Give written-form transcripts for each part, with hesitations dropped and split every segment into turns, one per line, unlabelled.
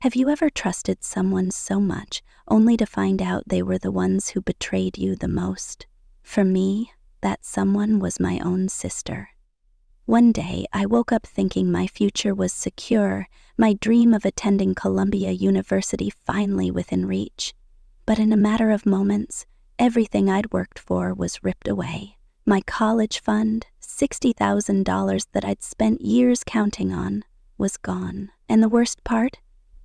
Have you ever trusted someone so much only to find out they were the ones who betrayed you the most? For me, that someone was my own sister. One day, I woke up thinking my future was secure, my dream of attending Columbia University finally within reach. But in a matter of moments, everything I'd worked for was ripped away. My college fund, $60,000 that I'd spent years counting on, was gone. And the worst part?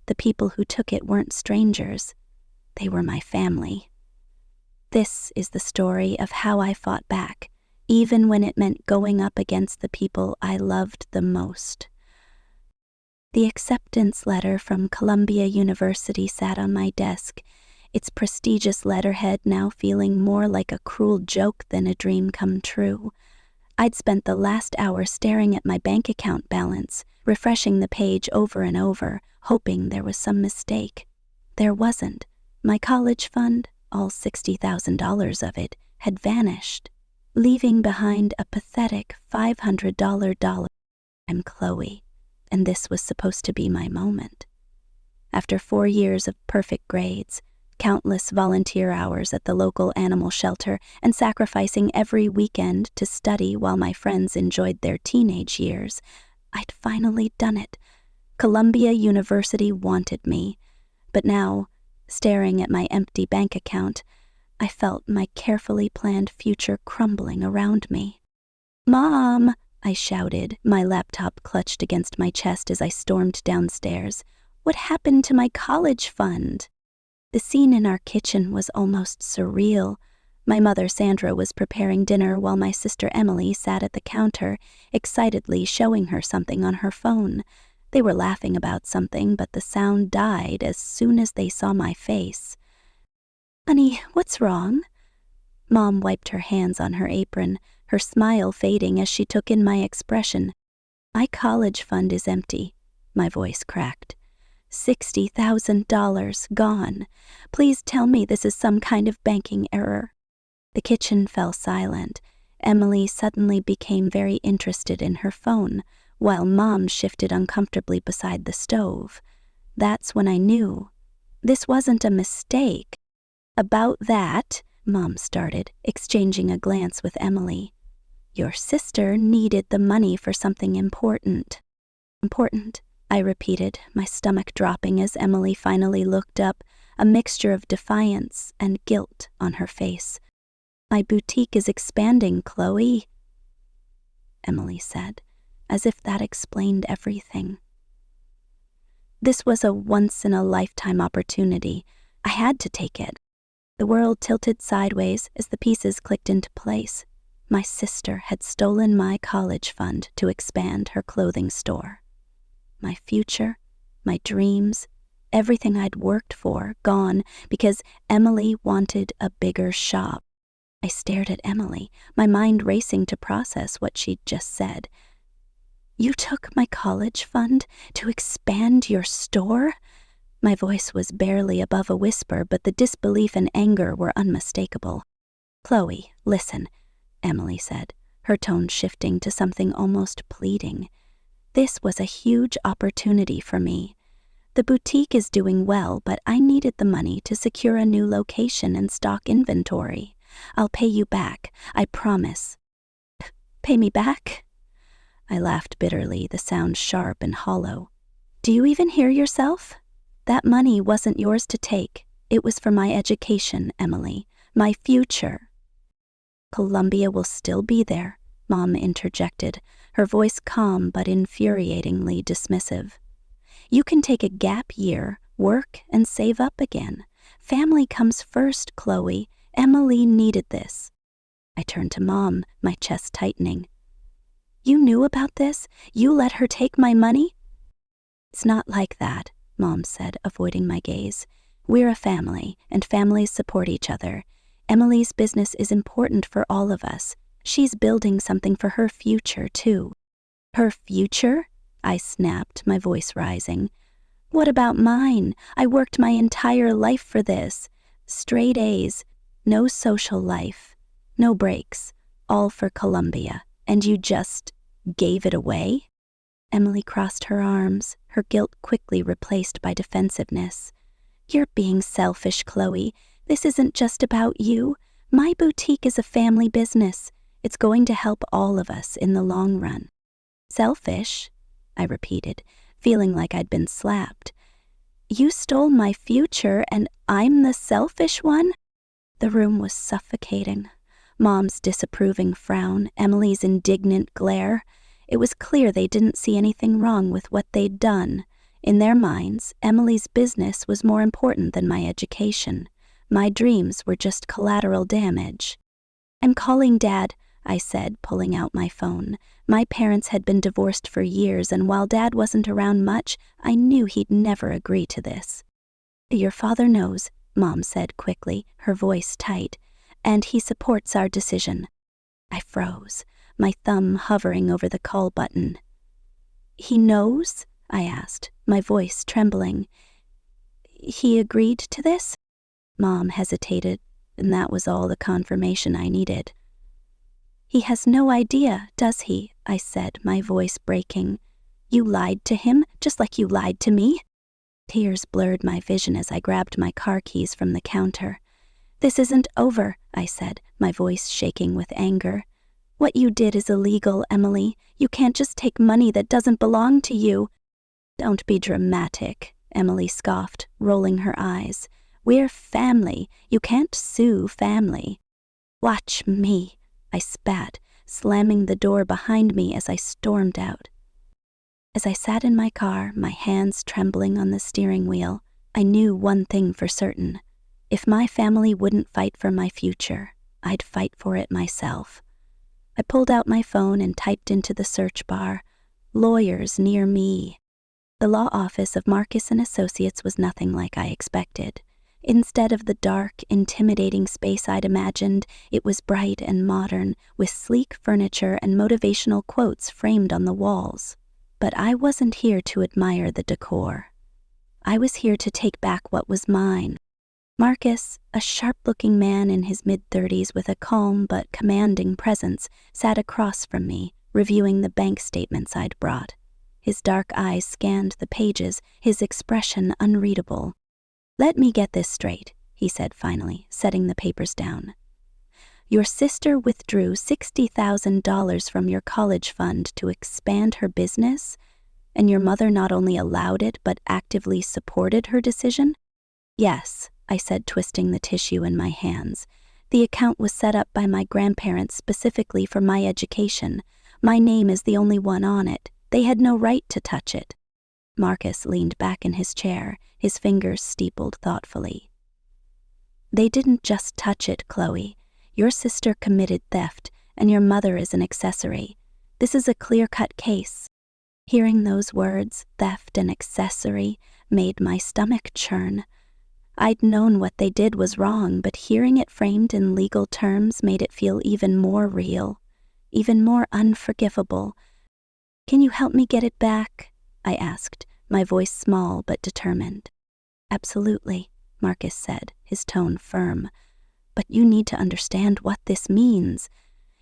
The people who took it weren't strangers. They were my family. This is the story of how I fought back, even when it meant going up against the people I loved the most. The acceptance letter from Columbia University sat on my desk, its prestigious letterhead now feeling more like a cruel joke than a dream come true. I'd spent the last hour staring at my bank account balance, refreshing the page over and over, hoping there was some mistake. There wasn't. My college fund, all $60,000 of it, had vanished, leaving behind a pathetic $500 I'm Chloe, and this was supposed to be my moment. After 4 years of perfect grades, countless volunteer hours at the local animal shelter, and sacrificing every weekend to study while my friends enjoyed their teenage years, I'd finally done it. Columbia University wanted me, but now, staring at my empty bank account, I felt my carefully planned future crumbling around me. "Mom!" I shouted, my laptop clutched against my chest as I stormed downstairs. "What happened to my college fund?" The scene in our kitchen was almost surreal. My mother, Sandra, was preparing dinner while my sister Emily sat at the counter, excitedly showing her something on her phone. They were laughing about something, but the sound died as soon as they saw my face. "Honey, what's wrong?" Mom wiped her hands on her apron, her smile fading as she took in my expression. "My college fund is empty," my voice cracked. $60,000 gone. Please tell me this is some kind of banking error." The kitchen fell silent. Emily suddenly became very interested in her phone, while Mom shifted uncomfortably beside the stove. That's when I knew. This wasn't a mistake. "About that," Mom started, exchanging a glance with Emily. "Your sister needed the money for something important." "Important?" I repeated, my stomach dropping as Emily finally looked up, a mixture of defiance and guilt on her face. "My boutique is expanding, Chloe," Emily said, as if that explained everything. This was a once-in-a-lifetime opportunity. I had to take it. The world tilted sideways as the pieces clicked into place. My sister had stolen my college fund to expand her clothing store. My future, my dreams, everything I'd worked for, gone because Emily wanted a bigger shop. I stared at Emily, my mind racing to process what she'd just said. "You took my college fund to expand your store?" My voice was barely above a whisper, but the disbelief and anger were unmistakable. "Chloe, listen," Emily said, her tone shifting to something almost pleading. "This was a huge opportunity for me. The boutique is doing well, but I needed the money to secure a new location and stock inventory. I'll pay you back, I promise." "Pay me back?" I laughed bitterly, the sound sharp and hollow. "Do you even hear yourself? That money wasn't yours to take. It was for my education, Emily, my future." "Columbia will still be there," Mom interjected, her voice calm but infuriatingly dismissive. "You can take a gap year, work, and save up again. Family comes first, Chloe. Emily needed this." I turned to Mom, my chest tightening. "You knew about this? You let her take my money?" "It's not like that," Mom said, avoiding my gaze. "We're a family, and families support each other. Emily's business is important for all of us. She's building something for her future, too." "Her future?" I snapped, my voice rising. "What about mine? I worked my entire life for this. Straight A's, no social life, no breaks, all for Columbia. And you just gave it away?" Emily crossed her arms, her guilt quickly replaced by defensiveness. You're being selfish, Chloe. This isn't just about you. My boutique is a family business. It's going to help all of us in the long run. Selfish? I repeated, feeling like I'd been slapped. You stole my future and I'm the selfish one? The room was suffocating. Mom's disapproving frown, Emily's indignant glare. It was clear they didn't see anything wrong with what they'd done. In their minds, Emily's business was more important than my education. My dreams were just collateral damage. I'm calling Dad, I said, pulling out my phone. My parents had been divorced for years, and while Dad wasn't around much, I knew he'd never agree to this. Your father knows, Mom said quickly, her voice tight, and he supports our decision. I froze, my thumb hovering over the call button. He knows? I asked, my voice trembling. He agreed to this? Mom hesitated, and that was all the confirmation I needed. He has no idea, does he? I said, my voice breaking. You lied to him, just like you lied to me? Tears blurred my vision as I grabbed my car keys from the counter. This isn't over, I said, my voice shaking with anger. What you did is illegal, Emily. You can't just take money that doesn't belong to you. Don't be dramatic, Emily scoffed, rolling her eyes. We're family. You can't sue family. Watch me, I spat, slamming the door behind me as I stormed out. As I sat in my car, my hands trembling on the steering wheel, I knew one thing for certain. If my family wouldn't fight for my future, I'd fight for it myself. I pulled out my phone and typed into the search bar, lawyers near me. The law office of Marcus & Associates was nothing like I expected. Instead of the dark, intimidating space I'd imagined, it was bright and modern, with sleek furniture and motivational quotes framed on the walls. But I wasn't here to admire the decor. I was here to take back what was mine. Marcus, a sharp-looking man in his mid-30s with a calm but commanding presence, sat across from me, reviewing the bank statements I'd brought. His dark eyes scanned the pages, his expression unreadable. Let me get this straight, he said finally, setting the papers down. Your sister withdrew $60,000 from your college fund to expand her business, and your mother not only allowed it but actively supported her decision? Yes, I said, twisting the tissue in my hands. The account was set up by my grandparents specifically for my education. My name is the only one on it. They had no right to touch it. Marcus leaned back in his chair, his fingers steepled thoughtfully. They didn't just touch it, Chloe. Your sister committed theft, and your mother is an accessory. This is a clear-cut case. Hearing those words, theft and accessory, made my stomach churn. I'd known what they did was wrong, but hearing it framed in legal terms made it feel even more real, even more unforgivable. Can you help me get it back? I asked, my voice small but determined. Absolutely, Marcus said, his tone firm. But you need to understand what this means.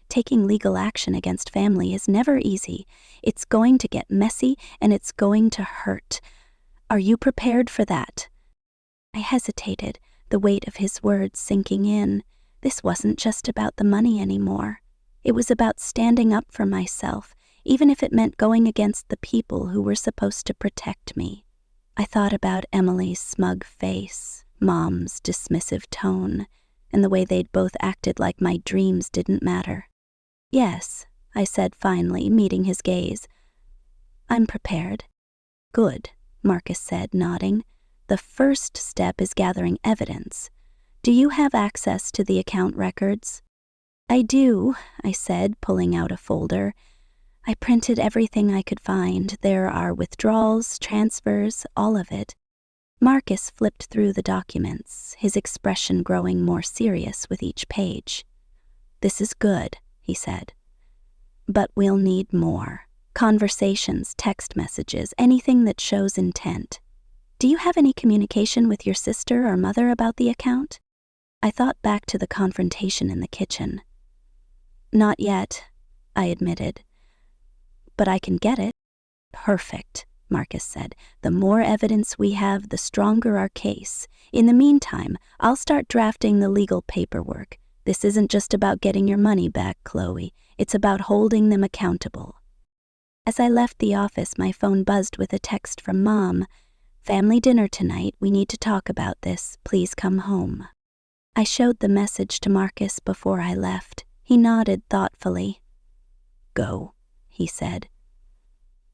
Taking legal action against family is never easy. It's going to get messy and it's going to hurt. Are you prepared for that? I hesitated, the weight of his words sinking in. This wasn't just about the money anymore. It was about standing up for myself, even if it meant going against the people who were supposed to protect me. I thought about Emily's smug face, Mom's dismissive tone, and the way they'd both acted like my dreams didn't matter. Yes, I said finally, meeting his gaze. I'm prepared. Good, Marcus said, nodding. The first step is gathering evidence. Do you have access to the account records? I do, I said, pulling out a folder. I printed everything I could find. There are withdrawals, transfers, all of it. Marcus flipped through the documents, his expression growing more serious with each page. This is good, he said. But we'll need more. Conversations, text messages, anything that shows intent. Do you have any communication with your sister or mother about the account? I thought back to the confrontation in the kitchen. Not yet, I admitted. But I can get it. Perfect, Marcus said. The more evidence we have, the stronger our case. In the meantime, I'll start drafting the legal paperwork. This isn't just about getting your money back, Chloe. It's about holding them accountable. As I left the office, my phone buzzed with a text from Mom. Family dinner tonight. We need to talk about this. Please come home. I showed the message to Marcus before I left. He nodded thoughtfully. Go, he said.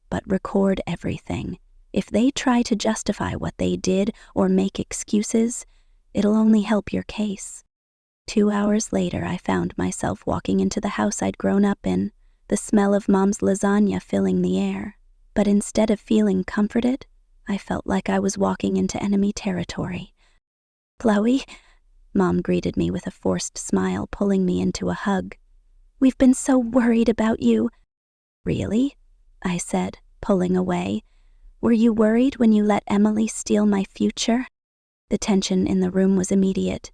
But record everything. If they try to justify what they did or make excuses, it'll only help your case. 2 hours later, I found myself walking into the house I'd grown up in, the smell of Mom's lasagna filling the air. But instead of feeling comforted, I felt like I was walking into enemy territory. Chloe, Mom greeted me with a forced smile, pulling me into a hug. We've been so worried about you. Really? I said, pulling away. Were you worried when you let Emily steal my future? The tension in the room was immediate.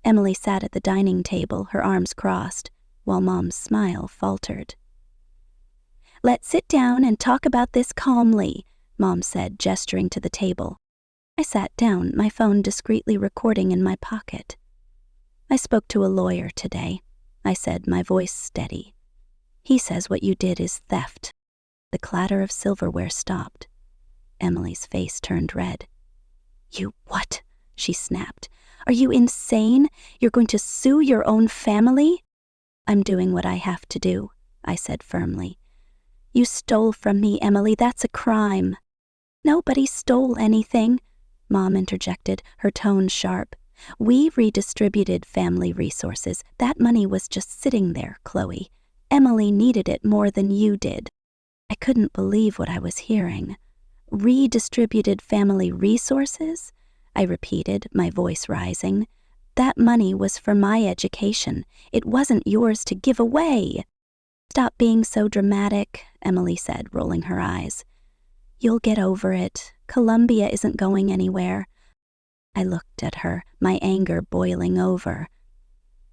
Emily sat at the dining table, her arms crossed, while Mom's smile faltered. Let's sit down and talk about this calmly, Mom said, gesturing to the table. I sat down, my phone discreetly recording in my pocket. I spoke to a lawyer today, I said, my voice steady. He says what you did is theft. The clatter of silverware stopped. Emily's face turned red. You what? She snapped. Are you insane? You're going to sue your own family? I'm doing what I have to do, I said firmly. You stole from me, Emily. That's a crime. Nobody stole anything, Mom interjected, her tone sharp. We redistributed family resources. That money was just sitting there, Chloe. Emily needed it more than you did. I couldn't believe what I was hearing. Redistributed family resources? I repeated, my voice rising. That money was for my education. It wasn't yours to give away. Stop being so dramatic, Emily said, rolling her eyes. You'll get over it. Columbia isn't going anywhere. I looked at her, my anger boiling over.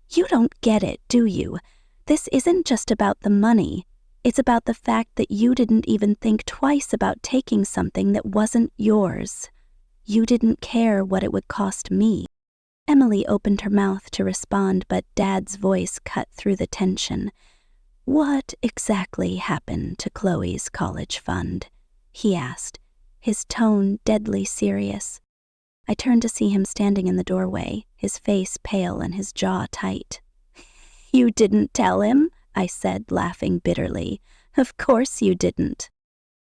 You don't get it, do you? This isn't just about the money. It's about the fact that you didn't even think twice about taking something that wasn't yours. You didn't care what it would cost me. Emily opened her mouth to respond, but Dad's voice cut through the tension. What exactly happened to Chloe's college fund? He asked, his tone deadly serious. I turned to see him standing in the doorway, his face pale and his jaw tight. You didn't tell him? I said, laughing bitterly. Of course you didn't.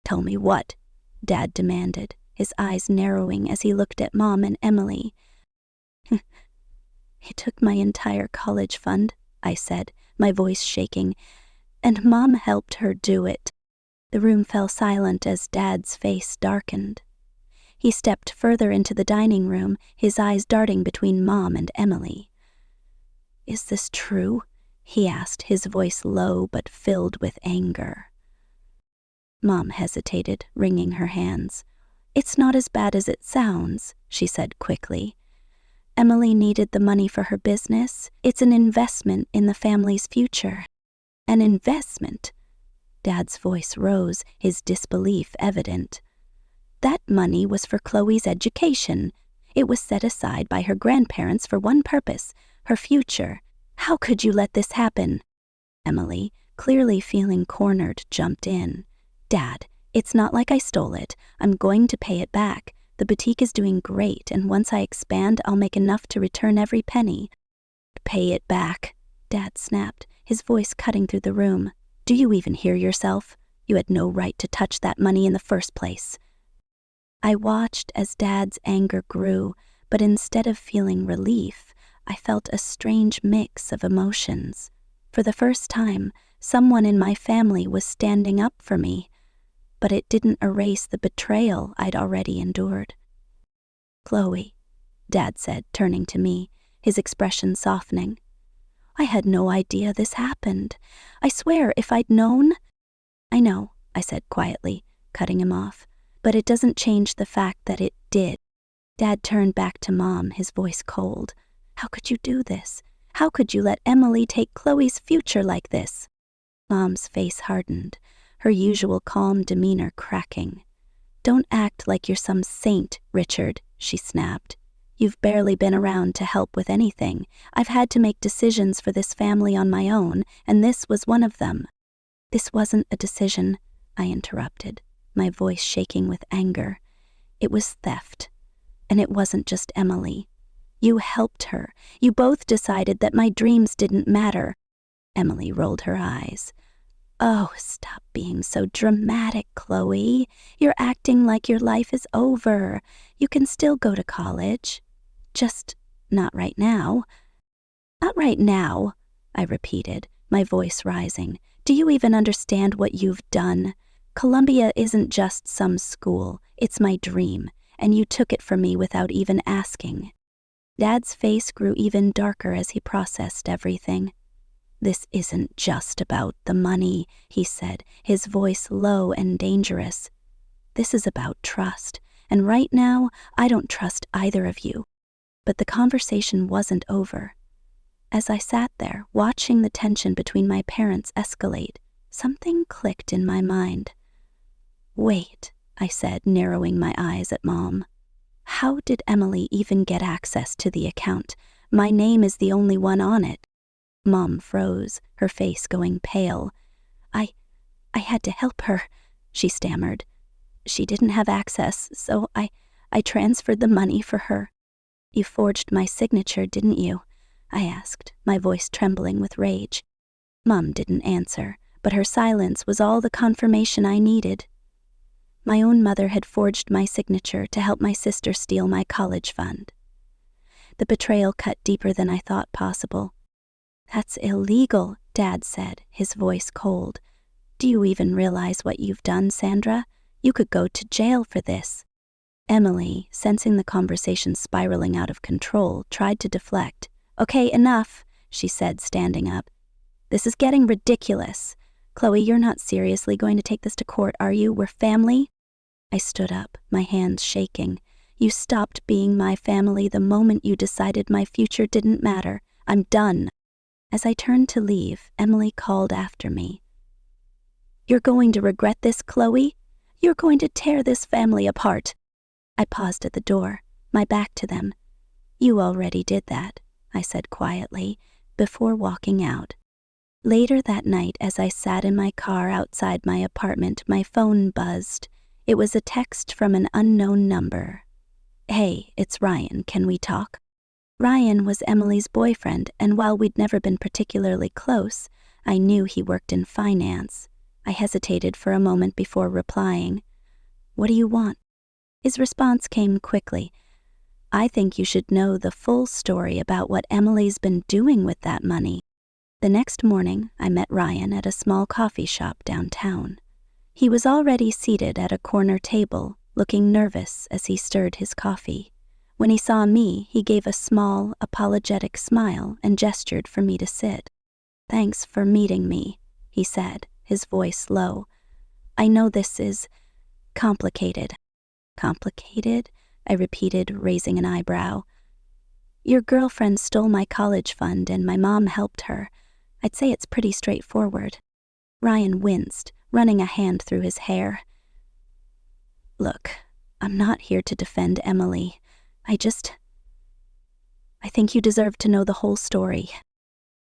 Tell me what? Dad demanded, his eyes narrowing as he looked at Mom and Emily. He took my entire college fund, I said, my voice shaking, and Mom helped her do it. The room fell silent as Dad's face darkened. He stepped further into the dining room, his eyes darting between Mom and Emily. Is this true? He asked, his voice low but filled with anger. Mom hesitated, wringing her hands. It's not as bad as it sounds, she said quickly. Emily needed the money for her business. It's an investment in the family's future. An investment? Dad's voice rose, his disbelief evident. That money was for Chloe's education. It was set aside by her grandparents for one purpose, her future. How could you let this happen? Emily, clearly feeling cornered, jumped in. Dad, it's not like I stole it. I'm going to pay it back. The boutique is doing great, and once I expand, I'll make enough to return every penny. Pay it back, Dad snapped, his voice cutting through the room. Do you even hear yourself? You had no right to touch that money in the first place. I watched as Dad's anger grew, but instead of feeling relief, I felt a strange mix of emotions. For the first time, someone in my family was standing up for me, but it didn't erase the betrayal I'd already endured. Chloe, Dad said, turning to me, his expression softening. I had no idea this happened. I swear, if I'd known... I know, I said quietly, cutting him off, but it doesn't change the fact that it did. Dad turned back to Mom, his voice cold. How could you do this? How could you let Emily take Chloe's future like this? Mom's face hardened. her usual calm demeanor cracking. "Don't act like you're some saint, Richard," she snapped. "You've barely been around to help with anything. I've had to make decisions for this family on my own, and this was one of them." "This wasn't a decision," I interrupted, my voice shaking with anger. "It was theft. And it wasn't just Emily. You helped her. You both decided that my dreams didn't matter." Emily rolled her eyes. "Oh, stop being so dramatic, Chloe. You're acting like your life is over. You can still go to college. Just not right now." "Not right now," I repeated, my voice rising. "Do you even understand what you've done? Columbia isn't just some school. It's my dream, and you took it from me without even asking." Dad's face grew even darker as he processed everything. "This isn't just about the money," he said, his voice low and dangerous. "This is about trust, and right now, I don't trust either of you." But the conversation wasn't over. As I sat there, watching the tension between my parents escalate, something clicked in my mind. "Wait," I said, narrowing my eyes at Mom. "How did Emily even get access to the account? My name is the only one on it." Mom froze, her face going pale. I had to help her," she stammered. "She didn't have access, so I transferred the money for her." "You forged my signature, didn't you?" I asked, my voice trembling with rage. Mom didn't answer, but her silence was all the confirmation I needed. My own mother had forged my signature to help my sister steal my college fund. The betrayal cut deeper than I thought possible. "That's illegal," Dad said, his voice cold. "Do you even realize what you've done, Sandra? You could go to jail for this." Emily, sensing the conversation spiraling out of control, tried to deflect. "Okay, enough," she said, standing up. "This is getting ridiculous. Chloe, you're not seriously going to take this to court, are you? We're family." I stood up, my hands shaking. "You stopped being my family the moment you decided my future didn't matter. I'm done." As I turned to leave, Emily called after me. "You're going to regret this, Chloe. You're going to tear this family apart." I paused at the door, my back to them. "You already did that," I said quietly, before walking out. Later that night, as I sat in my car outside my apartment, my phone buzzed. It was a text from an unknown number. "Hey, it's Ryan. Can we talk?" Ryan was Emily's boyfriend, and while we'd never been particularly close, I knew he worked in finance. I hesitated for a moment before replying. "What do you want?" His response came quickly. "I think you should know the full story about what Emily's been doing with that money." The next morning, I met Ryan at a small coffee shop downtown. He was already seated at a corner table, looking nervous as he stirred his coffee. When he saw me, he gave a small, apologetic smile and gestured for me to sit. "Thanks for meeting me," he said, his voice low. "I know this is complicated." "Complicated?" I repeated, raising an eyebrow. "Your girlfriend stole my college fund and my mom helped her. I'd say it's pretty straightforward." Ryan winced, running a hand through his hair. "Look, I'm not here to defend Emily. I think you deserve to know the whole story."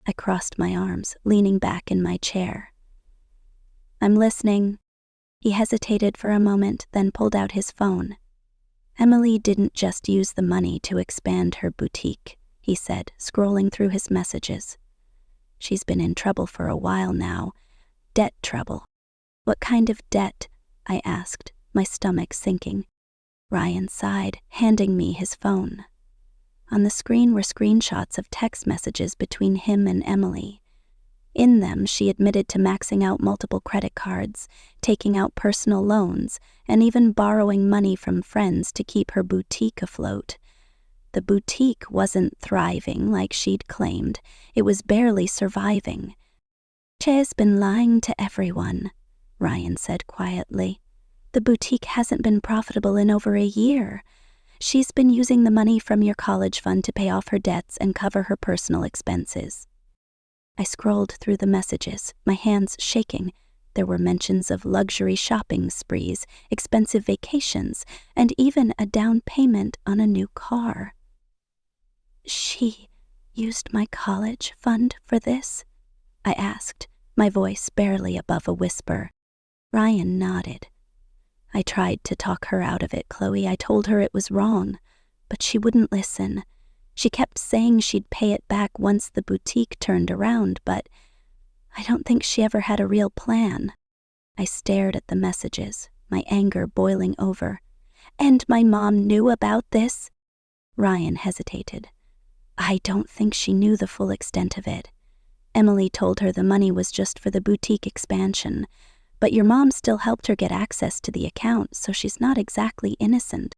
I crossed my arms, leaning back in my chair. "I'm listening." He hesitated for a moment, then pulled out his phone. "Emily didn't just use the money to expand her boutique," he said, scrolling through his messages. "She's been in trouble for a while now. Debt trouble." "What kind of debt?" I asked, my stomach sinking. Ryan sighed, handing me his phone. On the screen were screenshots of text messages between him and Emily. In them, she admitted to maxing out multiple credit cards, taking out personal loans, and even borrowing money from friends to keep her boutique afloat. The boutique wasn't thriving like she'd claimed. It was barely surviving. "She's been lying to everyone," Ryan said quietly. "The boutique hasn't been profitable in over a year. She's been using the money from your college fund to pay off her debts and cover her personal expenses." I scrolled through the messages, my hands shaking. There were mentions of luxury shopping sprees, expensive vacations, and even a down payment on a new car. "She used my college fund for this?" I asked, my voice barely above a whisper. Ryan nodded. "I tried to talk her out of it, Chloe. I told her it was wrong, but she wouldn't listen. She kept saying she'd pay it back once the boutique turned around, but I don't think she ever had a real plan." I stared at the messages, my anger boiling over. "And my mom knew about this?" Ryan hesitated. "I don't think she knew the full extent of it. Emily told her the money was just for the boutique expansion, but your mom still helped her get access to the account, so she's not exactly innocent."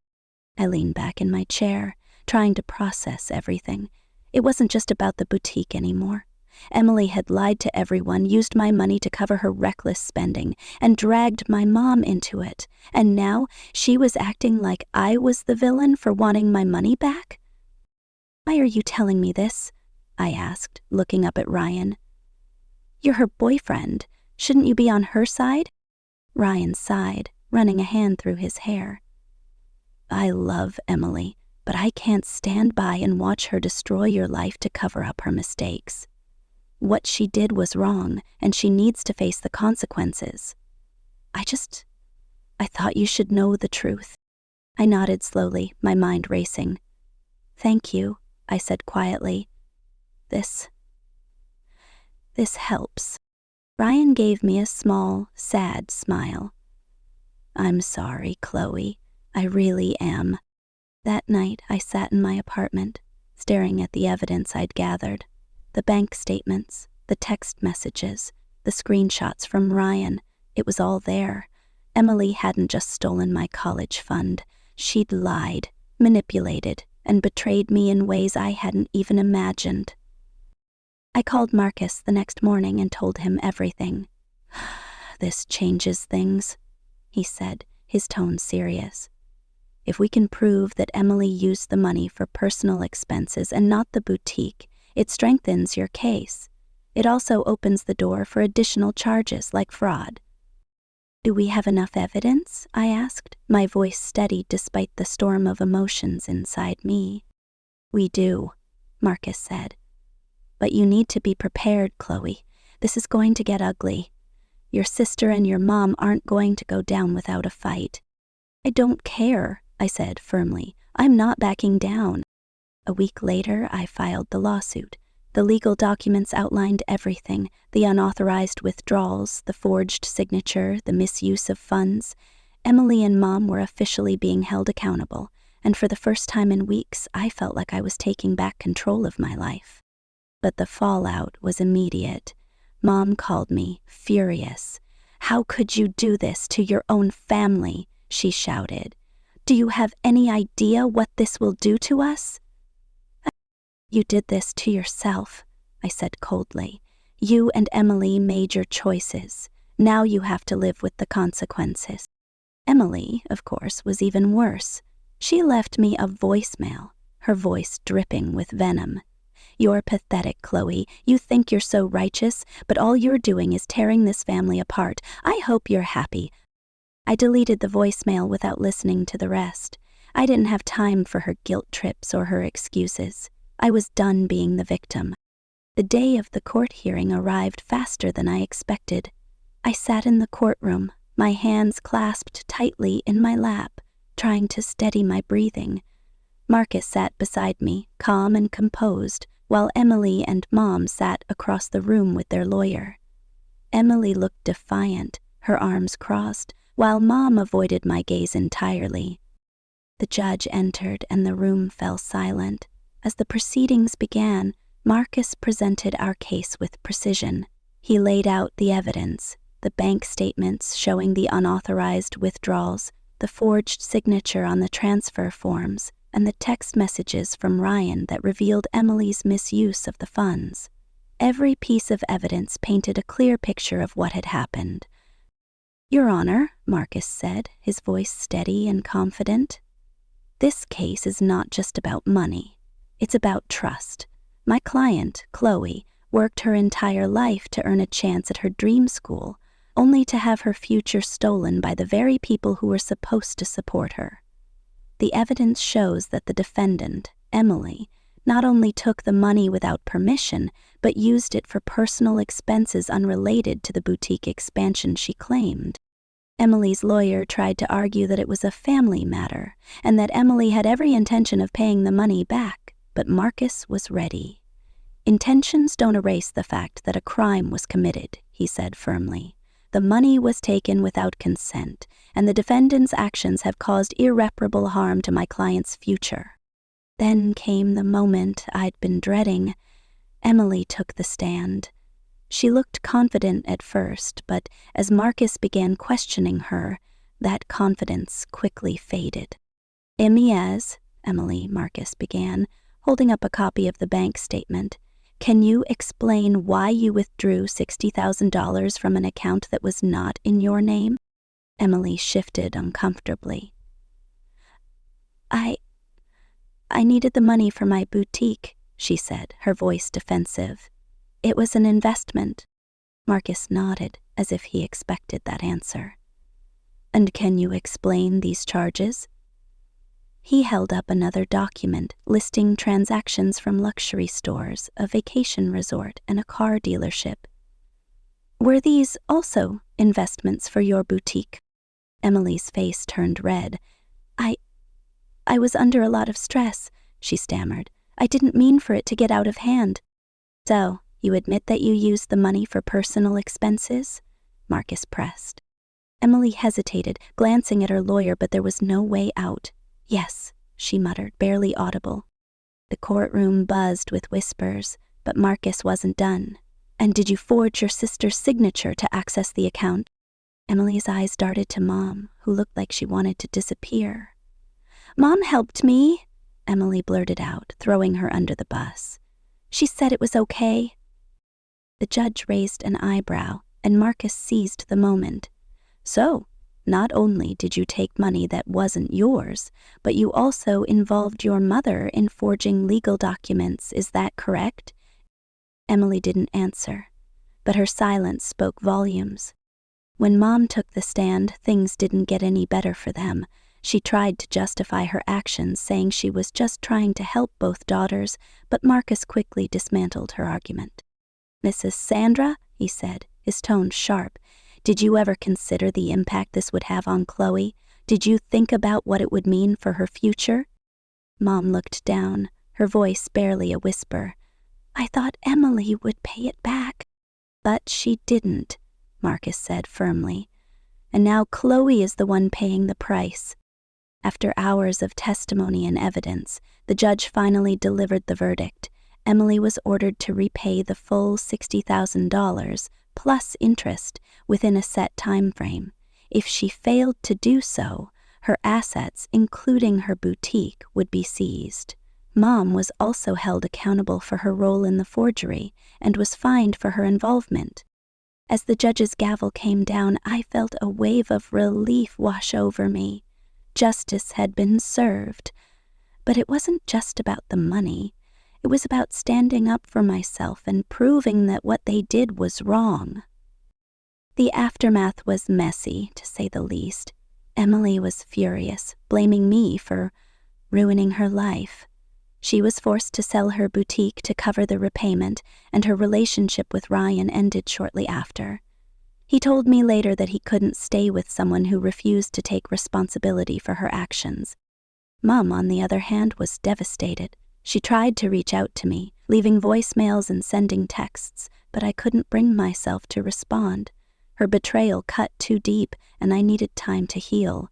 I leaned back in my chair, trying to process everything. It wasn't just about the boutique anymore. Emily had lied to everyone, used my money to cover her reckless spending, and dragged my mom into it. And now she was acting like I was the villain for wanting my money back? "Why are you telling me this?" I asked, looking up at Ryan. "You're her boyfriend. Shouldn't you be on her side?" Ryan sighed, running a hand through his hair. "I love Emily, but I can't stand by and watch her destroy your life to cover up her mistakes. What she did was wrong, and she needs to face the consequences. I thought you should know the truth." I nodded slowly, my mind racing. "Thank you," I said quietly. This helps." Ryan gave me a small, sad smile. "I'm sorry, Chloe. I really am." That night, I sat in my apartment, staring at the evidence I'd gathered. The bank statements, the text messages, the screenshots from Ryan. It was all there. Emily hadn't just stolen my college fund. She'd lied, manipulated, and betrayed me in ways I hadn't even imagined. I called Marcus the next morning and told him everything. "This changes things," he said, his tone serious. "If we can prove that Emily used the money for personal expenses and not the boutique, it strengthens your case. It also opens the door for additional charges like fraud." "Do we have enough evidence?" I asked, my voice steady despite the storm of emotions inside me. "We do," Marcus said. "But you need to be prepared, Chloe. This is going to get ugly. Your sister and your mom aren't going to go down without a fight." "I don't care," I said firmly. "I'm not backing down." A week later, I filed the lawsuit. The legal documents outlined everything: the unauthorized withdrawals, the forged signature, the misuse of funds. Emily and Mom were officially being held accountable, and for the first time in weeks, I felt like I was taking back control of my life. But the fallout was immediate. Mom called me, furious. "How could you do this to your own family?" she shouted. "Do you have any idea what this will do to us?" "You did this to yourself," I said coldly. "You and Emily made your choices. Now you have to live with the consequences." Emily, of course, was even worse. She left me a voicemail, her voice dripping with venom. "You're pathetic, Chloe. You think you're so righteous, but all you're doing is tearing this family apart. I hope you're happy." I deleted the voicemail without listening to the rest. I didn't have time for her guilt trips or her excuses. I was done being the victim. The day of the court hearing arrived faster than I expected. I sat in the courtroom, my hands clasped tightly in my lap, trying to steady my breathing. Marcus sat beside me, calm and composed, while Emily and Mom sat across the room with their lawyer. Emily looked defiant, her arms crossed, while Mom avoided my gaze entirely. The judge entered and the room fell silent. As the proceedings began, Marcus presented our case with precision. He laid out the evidence, the bank statements showing the unauthorized withdrawals, the forged signature on the transfer forms, and the text messages from Ryan that revealed Emily's misuse of the funds. Every piece of evidence painted a clear picture of what had happened. "Your Honor," Marcus said, his voice steady and confident, "this case is not just about money. It's about trust. My client, Chloe, worked her entire life to earn a chance at her dream school. only to have her future stolen by the very people who were supposed to support her. The evidence shows that the defendant, Emily, not only took the money without permission, but used it for personal expenses unrelated to the boutique expansion she claimed. Emily's lawyer tried to argue that it was a family matter and that Emily had every intention of paying the money back, but Marcus was ready. "Intentions don't erase the fact that a crime was committed," he said firmly. "The money was taken without consent, and the defendant's actions have caused irreparable harm to my client's future." Then came the moment I'd been dreading. Emily took the stand. She looked confident at first, but as Marcus began questioning her, that confidence quickly faded. "Emiez," Marcus began, holding up a copy of the bank statement, "can you explain why you withdrew $60,000 from an account that was not in your name?" Emily shifted uncomfortably. I needed the money for my boutique," she said, her voice defensive. "It was an investment." Marcus nodded, as if he expected that answer. "And can you explain these charges?" He held up another document listing transactions from luxury stores, a vacation resort, and a car dealership. "Were these also investments for your boutique?" Emily's face turned red. I was under a lot of stress," she stammered. "I didn't mean for it to get out of hand." "So, you admit that you used the money for personal expenses?" Marcus pressed. Emily hesitated, glancing at her lawyer, but there was no way out. "Yes," she muttered, barely audible. The courtroom buzzed with whispers, but Marcus wasn't done. "And did you forge your sister's signature to access the account?" Emily's eyes darted to Mom, who looked like she wanted to disappear. "Mom helped me," Emily blurted out, throwing her under the bus. "She said it was okay." The judge raised an eyebrow, and Marcus seized the moment. "So, not only did you take money that wasn't yours, but you also involved your mother in forging legal documents, is that correct?" Emily didn't answer, but her silence spoke volumes. When Mom took the stand, things didn't get any better for them. She tried to justify her actions, saying she was just trying to help both daughters, but Marcus quickly dismantled her argument. "Mrs. Sandra," he said, his tone sharp, "did you ever consider the impact this would have on Chloe? Did you think about what it would mean for her future?" Mom looked down, her voice barely a whisper. "I thought Emily would pay it back." "But she didn't," Marcus said firmly. "And now Chloe is the one paying the price." After hours of testimony and evidence, the judge finally delivered the verdict. Emily was ordered to repay the full $60,000 plus interest within a set time frame. If she failed to do so, her assets, including her boutique, would be seized. Mom was also held accountable for her role in the forgery and was fined for her involvement. As the judge's gavel came down, I felt a wave of relief wash over me. Justice had been served. But it wasn't just about the money. It was about standing up for myself and proving that what they did was wrong. The aftermath was messy, to say the least. Emily was furious, blaming me for ruining her life. She was forced to sell her boutique to cover the repayment, and her relationship with Ryan ended shortly after. He told me later that he couldn't stay with someone who refused to take responsibility for her actions. Mom, on the other hand, was devastated. She tried to reach out to me, leaving voicemails and sending texts, but I couldn't bring myself to respond. Her betrayal cut too deep, and I needed time to heal.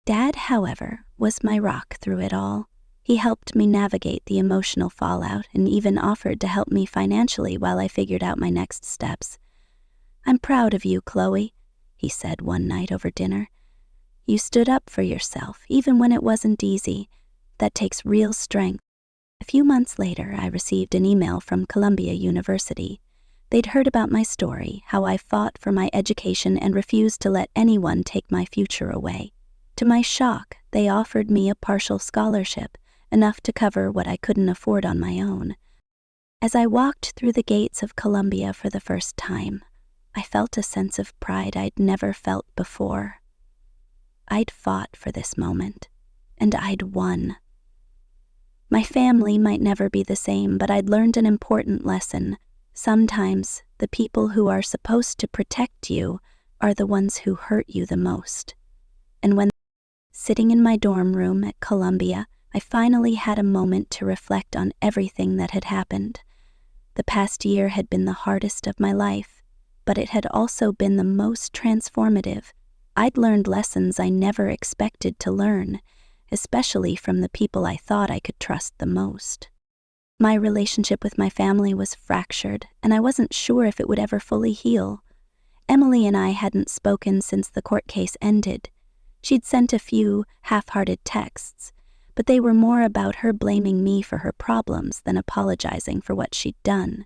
Dad, however, was my rock through it all. He helped me navigate the emotional fallout and even offered to help me financially while I figured out my next steps. "I'm proud of you, Chloe," he said one night over dinner. "You stood up for yourself, even when it wasn't easy. That takes real strength." A few months later, I received an email from Columbia University. They'd heard about my story, how I fought for my education and refused to let anyone take my future away. To my shock, they offered me a partial scholarship, enough to cover what I couldn't afford on my own. As I walked through the gates of Columbia for the first time, I felt a sense of pride I'd never felt before. I'd fought for this moment, and I'd won. My family might never be the same, but I'd learned an important lesson. Sometimes the people who are supposed to protect you are the ones who hurt you the most. And when sitting in my dorm room at Columbia, I finally had a moment to reflect on everything that had happened. The past year had been the hardest of my life, but it had also been the most transformative. I'd learned lessons I never expected to learn, especially from the people I thought I could trust the most. My relationship with my family was fractured, and I wasn't sure if it would ever fully heal. Emily and I hadn't spoken since the court case ended. She'd sent a few half-hearted texts, but they were more about her blaming me for her problems than apologizing for what she'd done.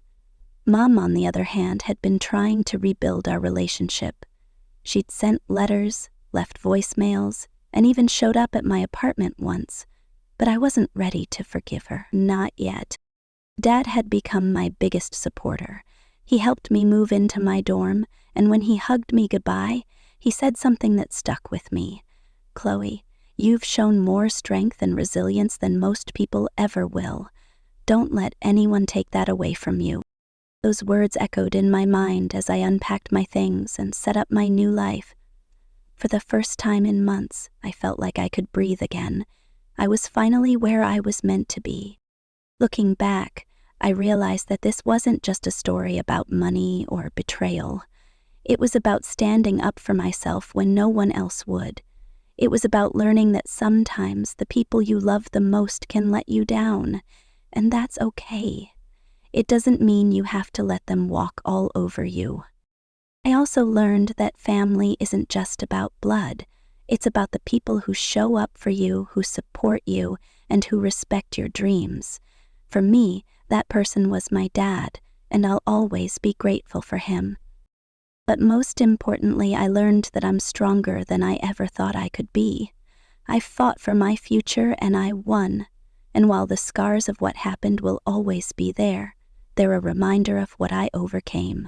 Mom, on the other hand, had been trying to rebuild our relationship. She'd sent letters, left voicemails, and even showed up at my apartment once, but I wasn't ready to forgive her. Not yet. Dad had become my biggest supporter. He helped me move into my dorm, and when he hugged me goodbye, he said something that stuck with me. "Chloe, you've shown more strength and resilience than most people ever will. Don't let anyone take that away from you." Those words echoed in my mind as I unpacked my things and set up my new life. For the first time in months, I felt like I could breathe again. I was finally where I was meant to be. Looking back, I realized that this wasn't just a story about money or betrayal. It was about standing up for myself when no one else would. It was about learning that sometimes the people you love the most can let you down, and that's okay. It doesn't mean you have to let them walk all over you. I also learned that family isn't just about blood. It's about the people who show up for you, who support you, and who respect your dreams. For me, that person was my dad, and I'll always be grateful for him. But most importantly, I learned that I'm stronger than I ever thought I could be. I fought for my future and I won. And while the scars of what happened will always be there, they're a reminder of what I overcame.